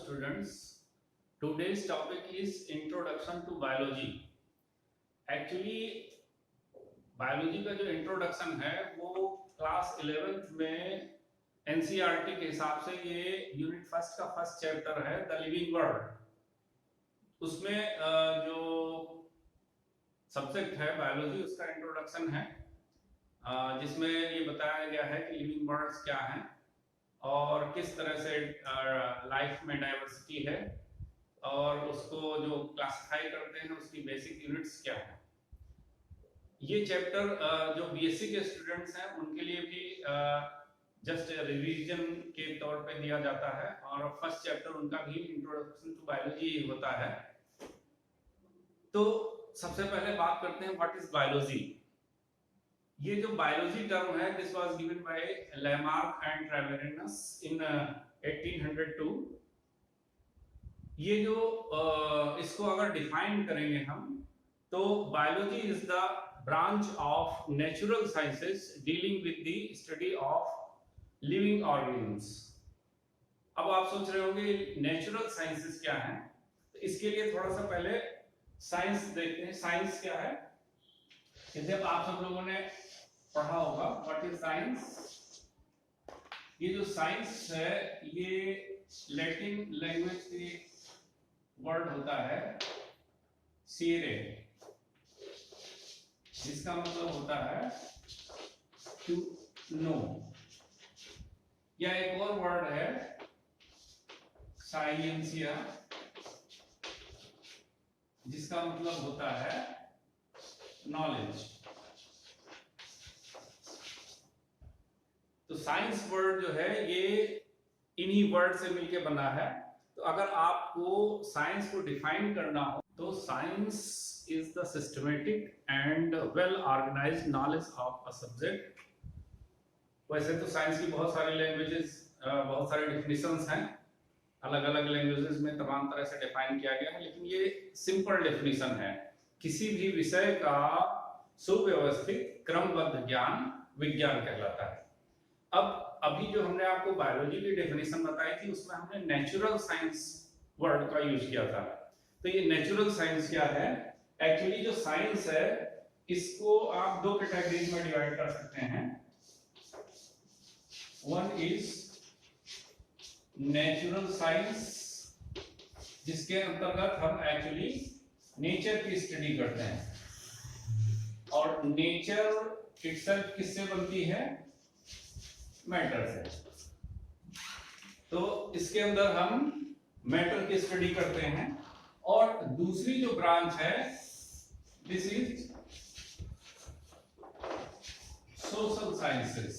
students. Today's topic is Introduction to Biology. Actually biology का जो introduction है वो क्लास 11th में एनसीईआरटी के हिसाब से ये यूनिट फर्स्ट का फर्स्ट चैप्टर है द लिविंग वर्ल्ड। उसमें जो सब्जेक्ट है बायोलॉजी उसका इंट्रोडक्शन है, जिसमें ये बताया गया है कि लिविंग वर्ल्ड्स क्या हैं और किस तरह से लाइफ में डाइवर्सिटी है और उसको जो क्लासिफाई करते हैं उसकी बेसिक यूनिट्स क्या है। ये चैप्टर जो बीएससी के स्टूडेंट्स हैं उनके लिए भी जस्ट रिवीजन के तौर पे दिया जाता है और फर्स्ट चैप्टर उनका भी इंट्रोडक्शन टू बायोलॉजी होता है। तो सबसे पहले बात करते हैं व्हाट इज बायोलॉजी। ये जो बायोलॉजी टर्म है this was given by Lamarck and Treviranus in 1802। ये जो इसको अगर डिफाइन करेंगे हम तो biology is the branch of natural sciences dealing with the study of living organisms। अब आप सोच रहे होंगे नेचुरल साइंसेस क्या है, तो इसके लिए थोड़ा सा पहले साइंस देखते हैं। साइंस क्या है, जब आप सब लोगों ने पढ़ा होगा व्हाट इज साइंस। ये जो साइंस है ये लैटिन लैंग्वेज के वर्ड होता है सीरे, जिसका मतलब होता है टू नो, या एक और वर्ड है साइंसिया जिसका मतलब होता है नॉलेज। तो साइंस वर्ड जो है ये इन्हीं वर्ड से मिलके बना है। तो अगर आपको साइंस को डिफाइन करना हो तो science is the systematic and well organized knowledge of a subject। वैसे तो साइंस की बहुत सारी लैंग्वेजेस, बहुत सारे डिफिनेशंस हैं, अलग अलग लैंग्वेजेस में तमाम तरह से डिफाइन किया गया है, लेकिन ये सिंपल डेफिनेशन है किसी भी विषय का सुव्यवस्थित क्रमबद्ध ज्ञान विज्ञान कहलाता है। अब अभी जो हमने आपको बायोलॉजी की डेफिनेशन बताई थी उसमें हमने नेचुरल साइंस वर्ड का यूज किया था। तो ये नेचुरल साइंस क्या है, एक्चुअली जो साइंस है इसको आप दो कैटेगरीज में डिवाइड कर सकते हैं। वन इज नेचुरल साइंस, जिसके अंतर्गत हम एक्चुअली नेचर की स्टडी करते हैं और नेचर इटसेल्फ किससे बनती है, मैटर से। तो इसके अंदर हम मैटर की स्टडी करते हैं। और दूसरी जो ब्रांच है दिस इज सोशल साइंसेस।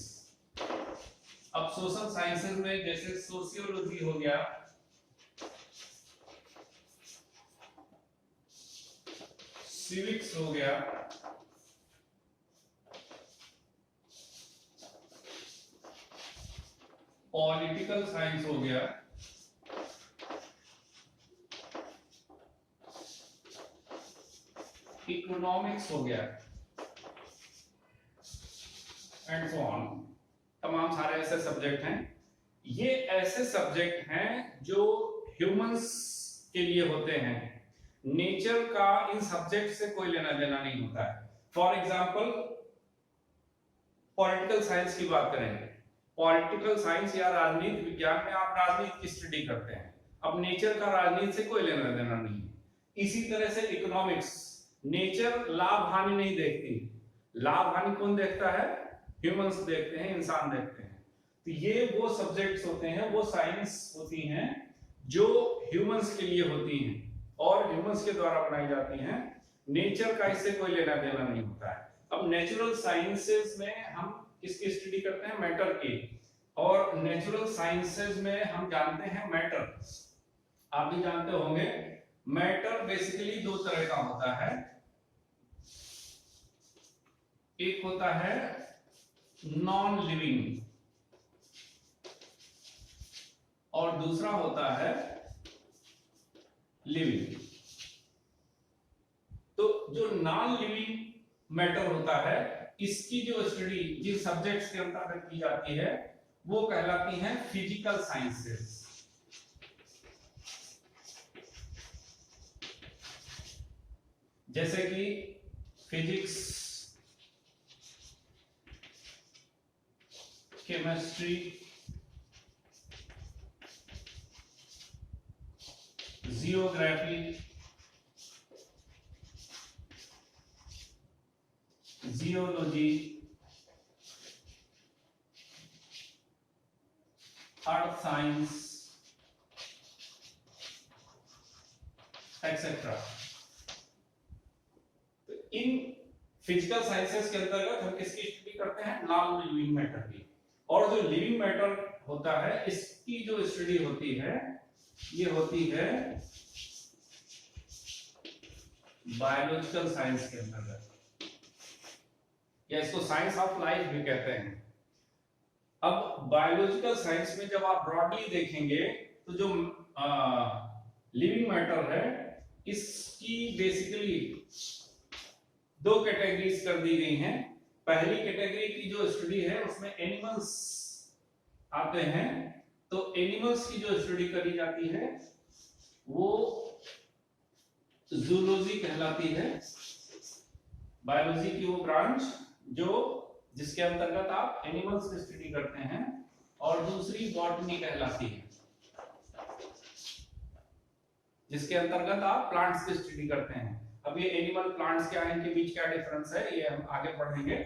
अब सोशल साइंसेस में जैसे सोशियोलॉजी हो गया, सिविक्स हो गया, पॉलिटिकल साइंस हो गया, इकोनॉमिक्स हो गया एंड सो ऑन, तमाम सारे ऐसे सब्जेक्ट हैं। ये ऐसे सब्जेक्ट हैं जो ह्यूमंस के लिए होते हैं। नेचर का इन सब्जेक्ट से कोई लेना देना नहीं होता है। फॉर एग्जांपल पॉलिटिकल साइंस की बात करें, पॉलिटिकल साइंस या राजनीति विज्ञान में आप राजनीति की स्टडी करते हैं। अब नेचर का राजनीति से कोई लेना देना नहीं है। इसी तरह से इकोनॉमिक्स, नेचर लाभ हानि नहीं देखती, लाभ हानि कौन देखता है, ह्यूमंस देखते हैं, इंसान देखते हैं। तो ये वो सब्जेक्ट्स होते हैं, वो साइंस होती हैं जो ह्यूमंस के लिए होती हैं और ह्यूमंस के द्वारा बनाई जाती हैं। नेचर का इससे कोई लेना देना नहीं होता है। अब नेचुरल साइंसेस में हम किसकी स्टडी करते हैं, मैटर की। और नेचुरल साइंसेस में हम जानते हैं मैटर, आप भी जानते होंगे। मैटर बेसिकली दो तरह का होता है, एक होता है नॉन लिविंग और दूसरा होता है लिविंग। तो जो नॉन लिविंग मैटर होता है इसकी जो स्टडी जिन सब्जेक्ट्स के अंतर्गत की जाती है वो कहलाती हैं फिजिकल साइंसेस। जैसे कि physics, chemistry, geography, geology, earth science etcetera. तो इन फिजिकल साइंसेस के अंतर्गत हम किसकी स्टडी करते हैं? नॉन लिविंग मैटर की। और जो लिविंग मैटर होता है इसकी जो स्टडी होती है ये होती है बायोलॉजिकल साइंस के अंतर्गत, या इसको साइंस ऑफ लाइफ भी कहते हैं। अब बायोलॉजिकल साइंस में जब आप ब्रॉडली देखेंगे तो जो लिविंग मैटर है इसकी बेसिकली दो कैटेगरीज कर दी गई हैं। पहली कैटेगरी की जो स्टडी है उसमें एनिमल्स आते हैं, तो एनिमल्स की जो स्टडी करी जाती है वो जूलॉजी कहलाती है। बायोलॉजी की वो ब्रांच जिसके अंतर्गत आप एनिमल्स की स्टडी करते हैं, और दूसरी बॉटनी कहलाती है जिसके अंतर्गत आप प्लांट्स की स्टडी करते हैं। अब ये एनिमल प्लांट्स क्या है, इनके बीच क्या डिफरेंस है ये हम आगे पढ़ेंगे।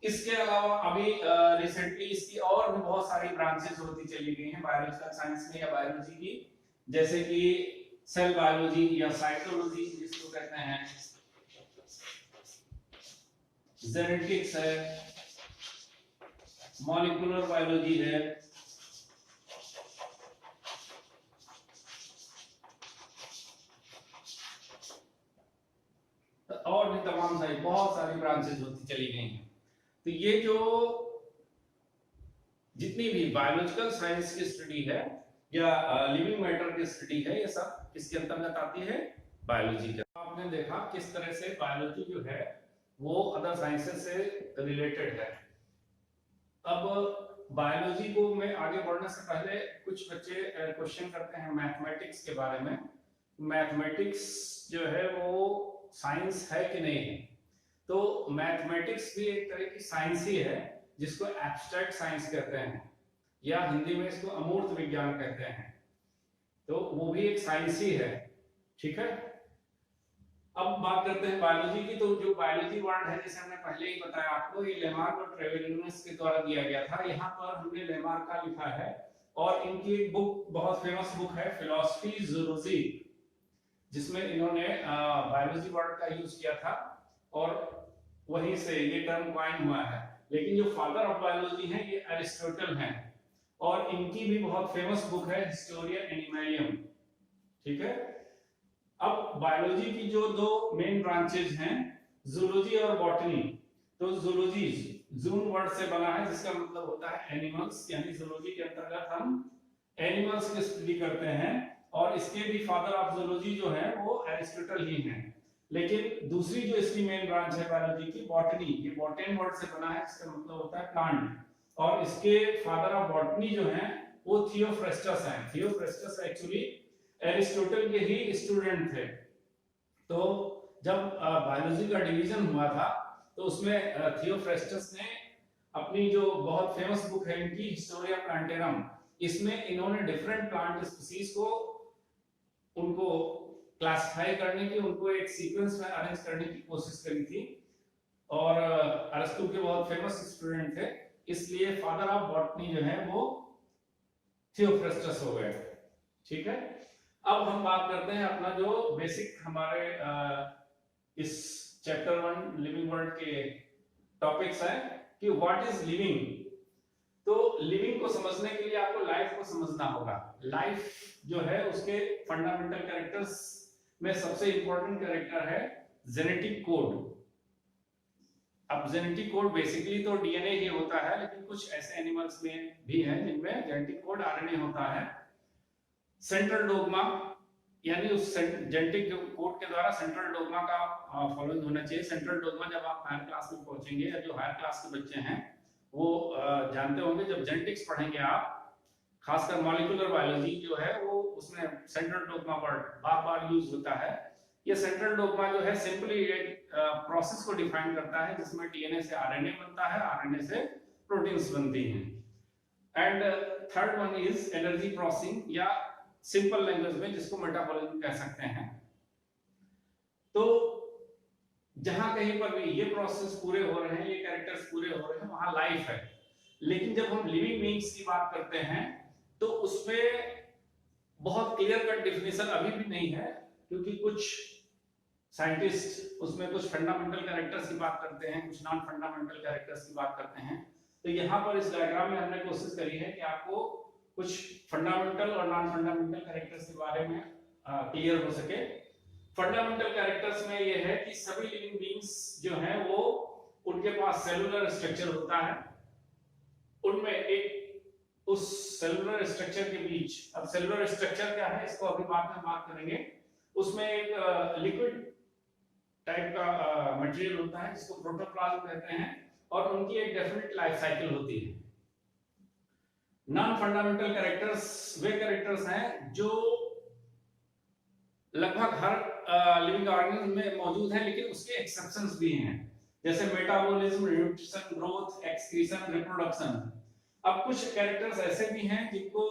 इसके अलावा अभी रिसेंटली इसकी और भी बहुत सारी ब्रांचेस होती चली गई हैं बायोलॉजिकल साइंस में या बायोलॉजी की, जैसे कि सेल बायोलॉजी या साइटोलॉजी जिसको कहते हैं, जेनेटिक्स है, मॉलिक्यूलर बायोलॉजी है, और भी तमाम सारी बहुत सारी ब्रांचेस होती चली गई हैं। तो ये जो जितनी भी बायोलॉजिकल साइंस की स्टडी है या लिविंग मैटर की स्टडी है ये सब इसके अंतर्गत आती है बायोलॉजी का। आपने देखा किस तरह से बायोलॉजी जो है वो अदर साइंसेस से रिलेटेड है। अब बायोलॉजी को में आगे बढ़ने से पहले कुछ बच्चे क्वेश्चन करते हैं मैथमेटिक्स के बारे में। मैथमेटिक्स जो है वो साइंस है कि नहीं है? तो मैथमेटिक्स भी एक तरह की साइंस ही है जिसको एब्स्ट्रैक्ट साइंस कहते हैं, या हिंदी में इसको अमूर्त विज्ञान कहते हैं। तो वो भी एक साइंस ही है, ठीक है। अब बात करते हैं बायोलॉजी की। तो जो बायोलॉजी वर्ड है जैसे हमने पहले ही बताया आपको, ये लेमार्क और ट्रेवेलियस के द्वारा दिया गया था। यहाँ पर हमने लेमार्क का लिखा है, और इनकी एक बुक बहुत फेमस बुक है फिलॉसफी जूलॉजी, जिसमें इन्होंने बायोलॉजी वर्ड का यूज किया था और वहीं से ये टर्म कॉइन हुआ है। लेकिन जो फादर ऑफ बायोलॉजी हैं ये एरिस्टोटल हैं, और इनकी भी बहुत फेमस बुक है हिस्टोरिया एनिमलियम, ठीक है। अब बायोलॉजी की जो दो मेन ब्रांचेज हैं जूलॉजी और बॉटनी। तो जूलॉजी जून वर्ड से बना है जिसका मतलब होता है एनिमल्स, यानी जूलॉजी के अंतर्गत हम एनिमल्स की स्टडी करते हैं, और इसके भी फादर ऑफ जूलॉजी जो है वो एरिस्टोटल ही हैं। लेकिन दूसरी जो इसकी मेन ब्रांच है बायोलॉजी की बॉटनी, ये बॉटन वर्ड से बना है जिसका मतलब होता है प्लांट, और इसके फादर ऑफ बॉटनी जो हैं वो थियोफ्रेस्टस हैं। थियोफ्रेस्टस एक्चुअली एरिस्टोटल के ही स्टूडेंट थे। तो जब बायोलॉजी का डिवीजन हुआ था तो उसमें थियोफ्रेस्टस ने अपनी जो बहुत फेमस बुक है इनकी हिस्टोरिया प्लांटेरम, इसमें इन्होंने डिफरेंट प्लांट स्पीसीज को उनको क्लासिफाई करने की, उनको एक सीक्वेंस में अरेंज करने की कोशिश करी थी। और अरस्तु के बहुत फेमस स्टूडेंट थे, इसलिए फादर ऑफ बॉटनी जो है वो थियोफ्रेस्टस हो गए, ठीक है। अब हम बात करते हैं अपना जो बेसिक हमारे इस चैप्टर 1 लिविंग वर्ल्ड के टॉपिक्स हैं कि व्हाट इज लिविंग। तो लिविंग को समझने के लिए आपको लाइफ को समझना होगा। लाइफ जो है उसके फंडामेंटल कैरेक्टर्स में सबसे इंपॉर्टेंट कैरेक्टर है जेनेटिक कोड। अब जेनेटिक कोड बेसिकली तो डीएनए ही होता है, लेकिन कुछ ऐसे एनिमल्स में भी हैं जिनमें जेनेटिक कोड आरएनए होता है। सेंट्रल डोग्मा, यानी उस जेनेटिक कोड के द्वारा सेंट्रल डोग्मा का फॉलोइंग होना चाहिए। सेंट्रल डोग्मा जब आप हायर क्लास में पहुंचेंगे, या जो हायर क्लास के बच्चे हैं वो जानते होंगे, जब जेनेटिक्स पढ़ेंगे आप, खासकर मॉलिक्यूलर बायोलॉजी जो है वो उसमें सेंट्रल डोग्मा वर्ड बार बार यूज होता है ये सेंट्रल डोग्मा जो है सिंपली एक प्रोसेस को डिफाइन करता है जिसमें डीएनए से आरएनए बनता है, आरएनए से प्रोटीन्स बनती हैं। And third one is energy processing, या सिंपल लैंग्वेज में जिसको मेटाबॉलिज्म कह सकते हैं। तो जहां कहीं पर भी ये प्रोसेस पूरे हो रहे हैं, ये कैरेक्टर्स पूरे हो रहे हैं, वहां लाइफ है। लेकिन जब हम लिविंग बीइंग्स की बात करते हैं तो उसमें बहुत क्लियर कट डेफिनेशन अभी भी नहीं है, क्योंकि कुछ साइंटिस्ट उसमें कुछ फंडामेंटल कैरेक्टर्स की बात करते हैं, कुछ नॉन फंडामेंटल कैरेक्टर्स की बात करते हैं। तो यहाँ पर इस डायग्राम में हमने कोशिश करी है कि आपको कुछ फंडामेंटल और नॉन फंडामेंटल कैरेक्टर्स के बारे में क्लियर हो सके। फंडामेंटल कैरेक्टर्स में ये है कि सभी लिविंग बीइंग्स जो हैं वो उनके पास सेलुलर स्ट्रक्चर होता है, उनमें एक उस सेलुलर स्ट्रक्चर के बीच, अब सेलुलर स्ट्रक्चर क्या है इसको अभी बाद में बात करेंगे, उसमें एक लिक्विड टाइप का मटेरियल होता है जिसको प्रोटोप्लाज्म कहते हैं, और उनकी एक डेफिनेट लाइफ साइकिल होती है। नॉन फंडामेंटल कैरेक्टर्स वे कैरेक्टर्स हैं जो लगभग हर लिविंग ऑर्गेनिज्म में मौजूद है, लेकिन उसके एक्सेप्शंस भी हैं, जैसे metabolism, nutrition, growth, excretion, reproduction. अब कुछ कैरेक्टर्स ऐसे भी हैं जिनको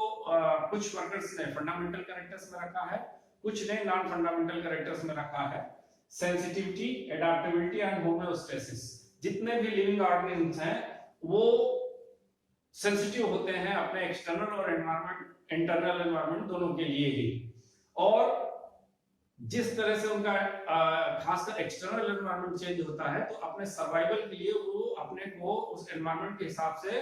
कुछ वर्कर्स ने फंडामेंटल कैरेक्टर्स में रखा है, कुछ ने नॉन फंडामेंटल कैरेक्टर्स में रखा है। Sensitivity, adaptability and homeostasis. जितने भी लिविंग ऑर्गेनिज्म्स हैं वो सेंसिटिव होते हैं अपने एक्सटर्नल और एनवायरनमेंट, इंटरनल एनवायरनमेंट दोनों के लिए ही। और जिस तरह से उनका खासकर एक्सटर्नल एनवायरनमेंट चेंज होता है, तो अपने सर्वाइवल के लिए वो अपने को उस एनवायरनमेंट के हिसाब से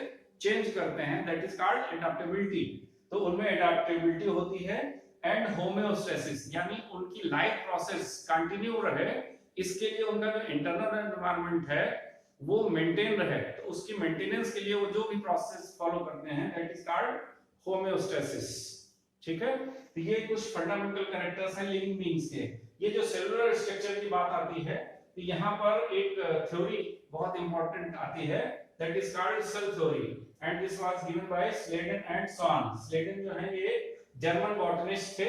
चेंज करते हैं, दैट इज कॉल्ड एडाप्टेबिलिटी। तो उनमें एडाप्टेबिलिटी होती है। एंड होम्योस्टेसिस, यानी उनकी लाइफ प्रोसेस कंटिन्यू रहे, इसके लिए उनका जो इंटरनल एनवायरनमेंट है वो मेंटेन रहे, तो उसकी मेंटेनेंस के लिए वो जो भी प्रोसेस फॉलो करते हैं दैट इज कॉल्ड होम्योस्टेसिस। ठीक है, तो ये कुछ फंडामेंटल कैरेक्टर्स हैं लिविंग बीइंग्स के। ये जो सेलुलर स्ट्रक्चर की बात आती है, तो यहाँ पर एक थ्योरी बहुत इंपॉर्टेंट आती है, that is called cell theory, and this was given by Schleiden and Schwann. Schleiden जो है ये जर्मन बॉटनिस्ट थे,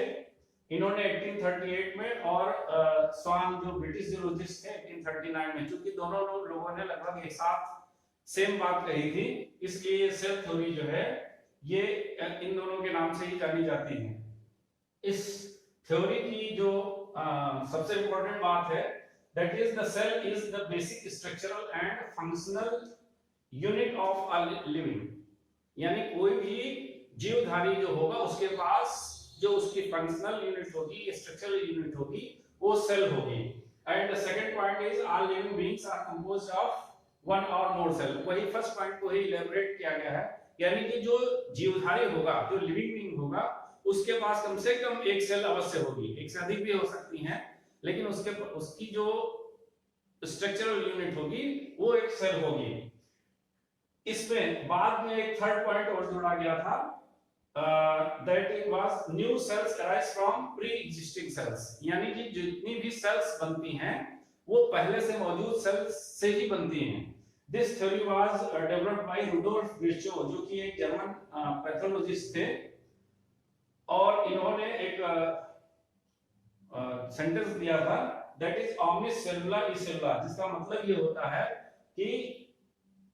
इन्होंने 1838 में, और स्वान जो ब्रिटिश जियोलॉजिस्ट थे 1839 में। चूंकि दोनों लोगों ने लगभग एक साथ सेम बात कही थी, इसलिए सेल थ्योरी जो है ये इन दोनों के नाम से ही जानी जाती है। इस थ्योरी की जो सबसे इंपॉर्टेंट बात है, that is the cell is the basic structural and functional unit of a living, यानी कोई भी जीवधारी जो होगा उसके पास जो उसकी फंक्शनल यूनिट होगी, स्ट्रक्चरल यूनिट होगी, वो सेल होगी। And the second point is all living beings are composed of one or more cell. वही फर्स्ट पॉइंट को ही इलैबोरेट किया गया है, यानी कि जो जीवधारी होगा, जो लिविंग बीइंग होगा, उसके पास कम से कम एक सेल अवश्य होगी, एक से अधिक भी हो सकती हैं, लेकिन उसकी जो स्ट्रक्चरल यूनिट होगी वो एक सेल होगी। इसमें बाद में एक थर्ड पॉइंट और जोड़ा गया था, that it was new cells arise from pre-existing cells, यानी कि जितनी भी सेल्स बनती हैं वो पहले से मौजूद सेल्स से ही बनती हैं। This theory was developed by Rudolf Virchow, जो कि एक जर्मन पैथोलॉजिस्ट थे, और इन्होंने एक सेंटेंस दिया था, that is omnis cellula is cellula, जिसका मतलब ये होता है कि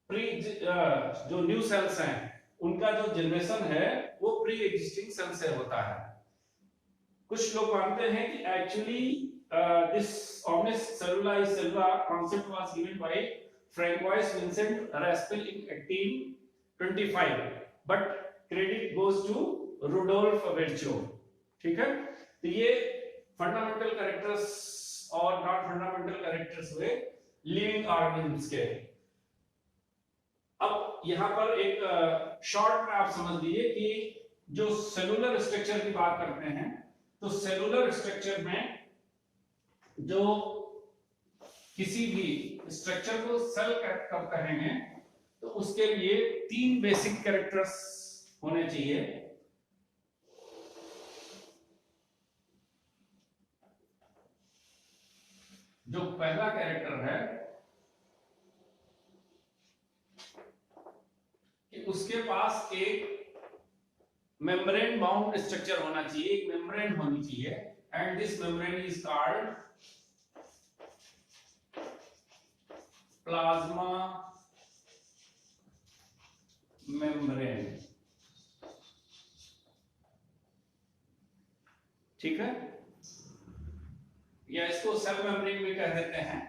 जो न्यू सेल्स हैं उनका जो जनरेशन है वो प्री एग्जिस्टिंग सेल से होता है। कुछ लोग मानते हैं कि actually this omnis cellula is cellula concept was given by Francois Vincent Raspel in 1825, but credit goes to Rudolf Virchow। ठीक है, तो ये फंडामेंटल कैरेक्टर्स और नॉन फंडामेंटल कैरेक्टर्स हुए लिविंग ऑर्गेनिज्म्स के। अब यहाँ पर एक शॉर्ट में आप समझ लीजिए कि जो सेलुलर स्ट्रक्चर की बात करते हैं, तो सेलुलर स्ट्रक्चर में जो किसी भी स्ट्रक्चर को सेल कब कहेंगे, तो उसके लिए तीन बेसिक कैरेक्टर्स होने चाहिए। जो पहला कैरेक्टर है कि उसके पास एक मेम्ब्रेन बाउंड स्ट्रक्चर होना चाहिए, एक मेम्ब्रेन होनी चाहिए, and this membrane is called plasma membrane, ठीक है, या इसको सेल मेम्ब्रेन भी कह देते हैं।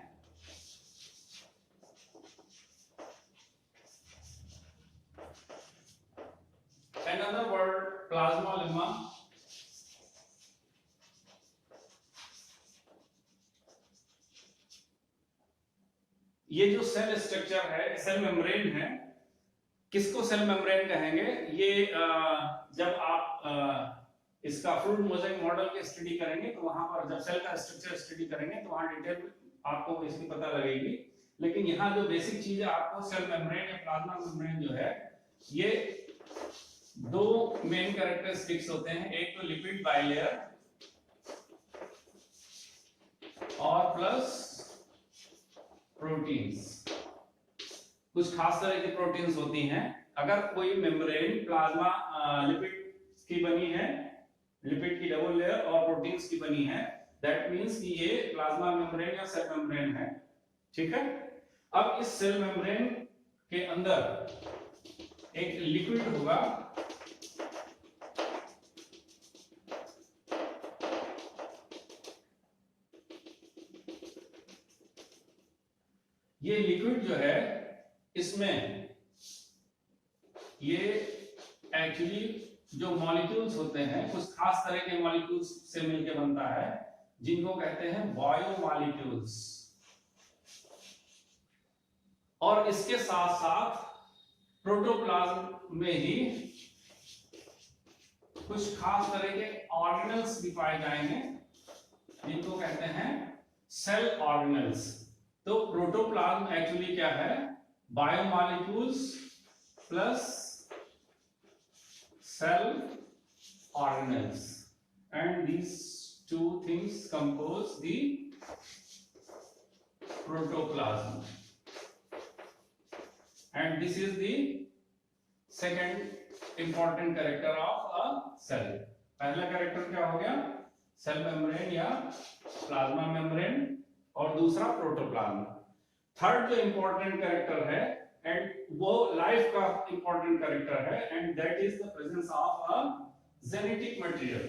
Another word, plasma lemma, ये जो सेल स्ट्रक्चर है, सेल मेम्ब्रेन है, किसको सेल मेम्ब्रेन कहेंगे? ये जब आप इसका फ्लूइड मोज़ेक मॉडल के स्टडी करेंगे तो वहां पर जब सेल का स्ट्रक्चर स्टडी करेंगे तो वहां डिटेल आपको इसकी पता लगेगी। लेकिन यहाँ जो बेसिक चीज है, आपको सेल मेम्ब्रेन या प्लाज्मा मेम्ब्रेन जो है, ये दो मेन कैरेक्टरिस्टिक्स होते हैं। एक तो लिपिड बाइलेयर और प्लस प्रोटीन्स। कुछ खास तरह की प्रोटीन्स होती हैं। अगर कोई मेम्ब्रेन प्लाज्मा लिपिड की बनी है, लिपिड की डबल लेयर और प्रोटीन्स की बनी है, दैट मींस कि ये प्लाज्मा मेम्ब्रेन या सेल मेम्ब्रेन है, ठीक है। अब इस सेल मेम्ब्रेन के अंदर एक लिक्विड होगा, ये लिक्विड जो है, इसमें ये एक्चुअली जो मॉलिक्यूल्स होते हैं, कुछ खास तरह के मॉलिक्यूल्स से मिलकर बनता है, जिनको कहते हैं बायोमॉलिक्यूल्स। और इसके साथ साथ प्रोटोप्लाज्म में ही कुछ खास तरह के ऑर्गेनल्स भी पाए जाएंगे, जिनको कहते हैं सेल ऑर्गेनल्स। तो प्रोटोप्लाज्म एक्चुअली क्या है? Biomolecules plus cell organelles, and these two things compose the protoplasm, and this is the second important character of a cell. पहला कैरेक्टर क्या हो गया? सेल मेम्ब्रेन या प्लाज्मा मेम्ब्रेन, और दूसरा प्रोटोप्लाज्म। थर्ड जो इंपॉर्टेंट कैरेक्टर है, एंड वो लाइफ का इंपॉर्टेंट कैरेक्टर है, and that is the presence of a genetic material.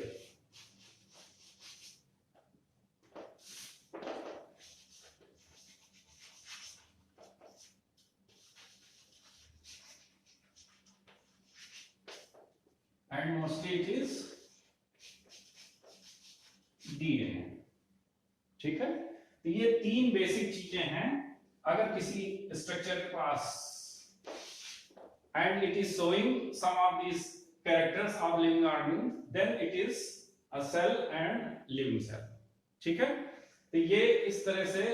And mostly it is DNA, ठीक है। तो ये तीन बेसिक चीजें हैं। अगर किसी स्ट्रक्चर के पास and it is showing some of these characters of living organism, then it is a cell and living cell, ठीक है। तो ये इस तरह से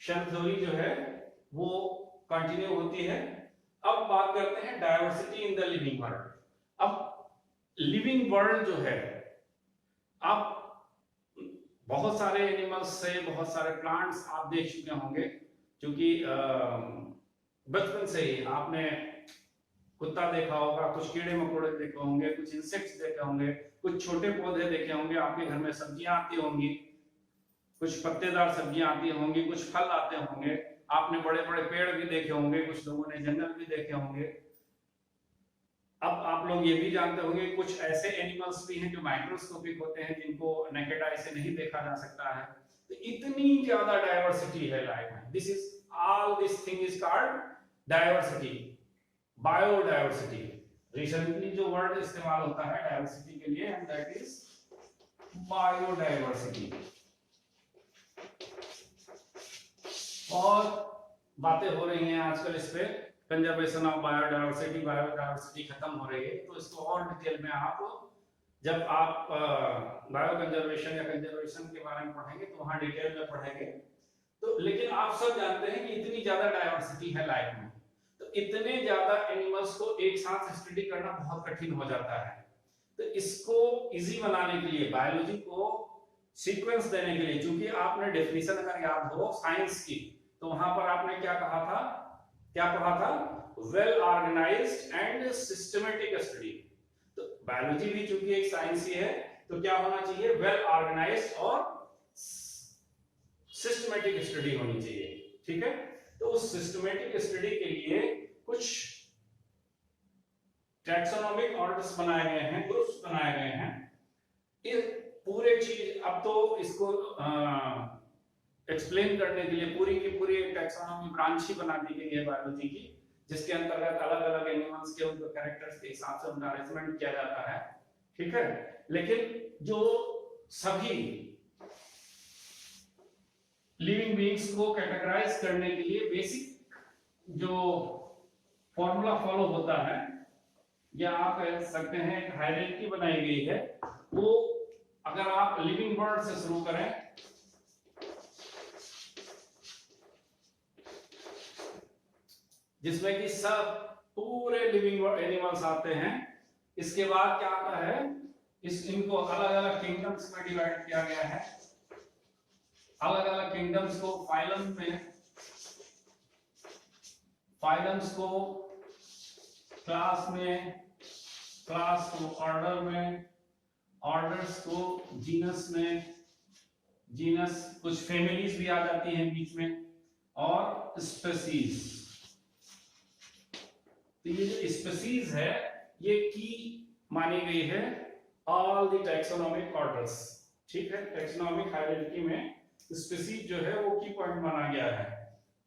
शब्द थ्योरी जो है वो कंटिन्यू होती है। अब बात करते हैं diversity in the living world. अब लिविंग वर्ल्ड जो है, आप बहुत सारे एनिमल्स से, बहुत सारे प्लांट्स आप देख चुके होंगे, क्योंकि बचपन से ही आपने कुत्ता देखा होगा, कुछ कीड़े मकोड़े देखे होंगे, कुछ इंसेक्ट्स देखे होंगे, कुछ छोटे पौधे देखे होंगे, आपके घर में सब्जियां आती होंगी, कुछ पत्तेदार सब्जियां आती होंगी, कुछ फल आते होंगे, आपने बड़े बड़े पेड़ भी देखे होंगे, कुछ लोगों ने जंगल भी देखे होंगे। अब आप लोग ये भी जानते होंगे कुछ ऐसे एनिमल्स भी हैं जो माइक्रोस्कोपिक होते हैं, जिनको नेकेड आई से नहीं देखा जा सकता है। तो इतनी ज्यादा डाइवर्सिटी है लाइफ में। This is all, this thing is called diversity, biodiversity. Recently जो वर्ड इस्तेमाल होता है डाइवर्सिटी के लिए, एंड दैट इज बायोडाइवर्सिटी। बहुत बातें हो रही हैं आजकल इस पे, कंजर्वेशन ऑफ बायोडाइवर्सिटी, बायोडाइवर्सिटी खत्म हो रही है। तो इसको और डिटेल में आप, जब आप बायो कंजर्वेशन या कंजर्वेशन के बारे में पढ़ेंगे तो वहां डिटेल में पढ़ेंगे। तो लेकिन आप सब जानते हैं कि इतनी ज्यादा डाइवर्सिटी है लाइफ में, तो इतने ज्यादा एनिमल्स को एक साथ स्टडी करना बहुत कठिन हो जाता है। तो इसको इजी बनाने के लिए, बायोलॉजी को सीक्वेंस देने के लिए, क्योंकि आपने डेफिनेशन अगर याद हो साइंस की, तो वहां पर आपने क्या कहा था? Well organized and systematic study. तो बायोलॉजी भी चूंकि एक साइंस ही है, तो क्या होना चाहिए? वेल ऑर्गेनाइज्ड और सिस्टमेटिक स्टडी होनी चाहिए, ठीक है। तो उस सिस्टमेटिक स्टडी के लिए कुछ टैक्सोनॉमिक ऑर्डर्स बनाए गए हैं, ग्रुप्स बनाए गए हैं। ये पूरे चीज अब तो इसको एक्सप्लेन करने के लिए पूरी की पूरी एक टैक्सोनॉमी ब्रांच ही बना दी गई है बायोलॉजी की, जिसके अंतर्गत अलग अलग एनिमल्स के उनके कैरेक्टर्स के हिसाब से उनका अरेंजमेंट किया जाता है, ठीक है। लेकिन जो सभी लिविंग बीइंग्स को कैटेगराइज करने के लिए बेसिक जो फॉर्मूला फॉलो होता है, या आप कह सकते हैं एक हायरार्की बनाई गई है, वो अगर आप लिविंग वर्ड से शुरू करें, जिसमें कि सब पूरे लिविंग एनिमल्स आते हैं। इसके बाद क्या आता है, इनको अलग अलग किंगडम्स में डिवाइड किया गया है। अलग अलग किंगडम्स को फाइलम्स को क्लास में, क्लास को ऑर्डर में, ऑर्डर्स को जीनस में, जीनस कुछ फैमिलीज भी आ जाती हैं बीच में, और स्पीसीज। तो ये जो स्पीसीज है ये की मानी गई है ऑल द टैक्सोनॉमिक ऑर्डर्स, ठीक है। टैक्सोनॉमिक हायरार्की में स्पीसीज जो है वो की पॉइंट माना गया है।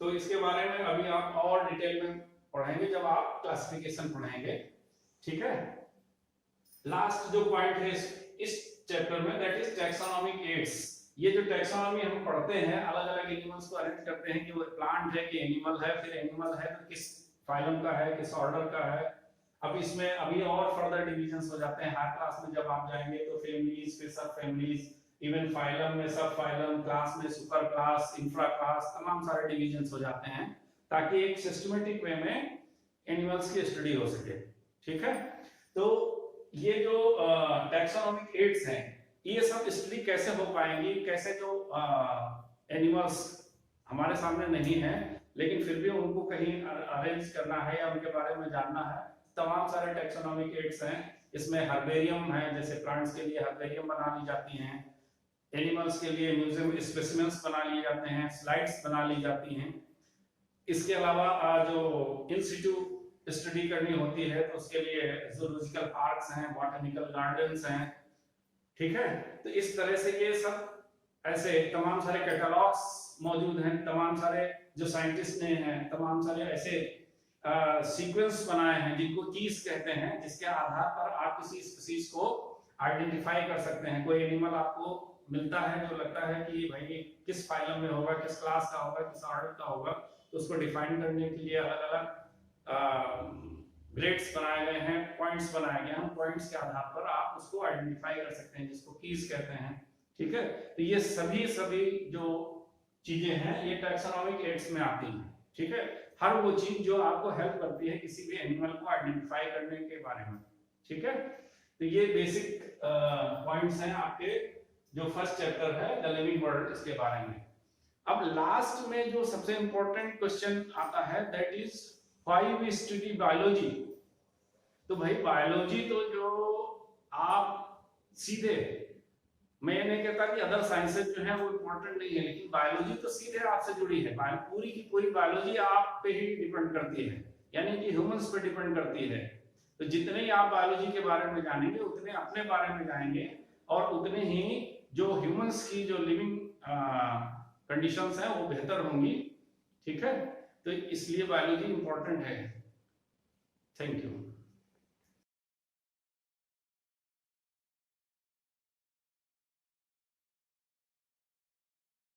तो इसके बारे में अभी आप और डिटेल में पढ़ेंगे जब आप क्लासिफिकेशन पढ़ेंगे, ठीक है। लास्ट जो पॉइंट है इस चैप्टर में, दैट इज टैक्सोनॉमिक एड्स। ये जो टैक्सोनॉमी हम पढ़ते हैं, अलग अलग एनिमल्स को अरेंज करते हैं कि वो प्लांट है कि एनिमल है, फिर एनिमल है तो किस फाइलम का है, किस ऑर्डर का है। अब इसमें अभी और फर्दर डिवीजन्स हो जाते हैं। हर क्लास में जब आप जाएंगे तो फैमिलीज, फिर सब फैमिलीज, इवन फाइलम में सब फाइलम, क्लास में सुपर क्लास, इंफ्रा क्लास, तमाम सारे डिवीजन्स हो जाते हैं, ताकि एक सिस्टमेटिक वे में एनिमल्स की स्टडी हो सके, ठीक है। तो ये जो टैक्सोनॉमिक एड्स हैं, ये सब स्टडी कैसे हो पाएंगी, कैसे जो एनिमल्स हमारे सामने नहीं है लेकिन फिर भी उनको कहीं अरेंज करना है या उनके बारे में जानना है, तमाम सारे टैक्सोनॉमिक एड्स हैं। इसमें हर्बेरियम है, जैसे प्लांट्स के लिए हर्बेरियम बना ली जाती हैं, एनिमल्स के लिए म्यूजियम स्पेसिमेंस बना लिए जाते हैं, स्लाइड्स बना ली जाती हैं। इसके अलावा जो इंस्टीट्यूट स्टडी करनी होती है तो उसके लिए जूलॉजिकल पार्क्स हैं, बॉटनिकल गार्डन्स हैं, ठीक है। तो इस तरह से ये सब ऐसे तमाम सारे कैटलॉग्स मौजूद हैं, तमाम सारे जो साइंटिस्ट ने हैं, तमाम सारे ऐसे सीक्वेंस बनाए हैं जिनको कीज कहते हैं, जिसके आधार पर आप किसी स्पीसीज को आइडेंटिफाई कर सकते हैं। कोई एनिमल आपको मिलता है जो लगता है कि भाई किस फाइलम में होगा, किस क्लास का होगा, किस ऑर्डर का होगा, तो उसको डिफाइन करने के लिए अलग अलग ग्रेड्स बनाए गए हैं, पॉइंट्स बनाए गए हैं। पॉइंट्स के आधार पर आप उसको आइडेंटिफाई कर सकते हैं, जिसको कीज कहते हैं, ठीक है। तो ये सभी जो चीजें हैं ये टैक्सोनॉमिक एड्स में आती हैं, ठीक है। हर वो चीज जो आपको हेल्प करती है किसी भी एनिमल को आइडेंटिफाई करने के बारे में, ठीक है। तो ये बेसिक पॉइंट्स हैं आपके जो फर्स्ट चैप्टर है द लिविंग वर्ल्ड, इसके बारे में। अब लास्ट में जो सबसे इंपॉर्टेंट क्वेश्चन आता है, that is why we study biology. तो भाई बायोलॉजी तो जो आप सीधे, मैं नहीं कहता कि अदर साइंसेज जो है वो इम्पोर्टेंट नहीं है, लेकिन बायोलॉजी तो सीधे आपसे जुड़ी है। पूरी की पूरी बायोलॉजी आप पे ही डिपेंड करती है, यानी कि ह्यूमंस पे डिपेंड करती है। तो जितने ही आप बायोलॉजी के बारे में जानेंगे उतने अपने बारे में जाएंगे, और उतने ही जो ह्यूमंस की जो लिविंग कंडीशंस हैं वो बेहतर होंगी, ठीक है। तो इसलिए बायोलॉजी इंपॉर्टेंट है। Thank you.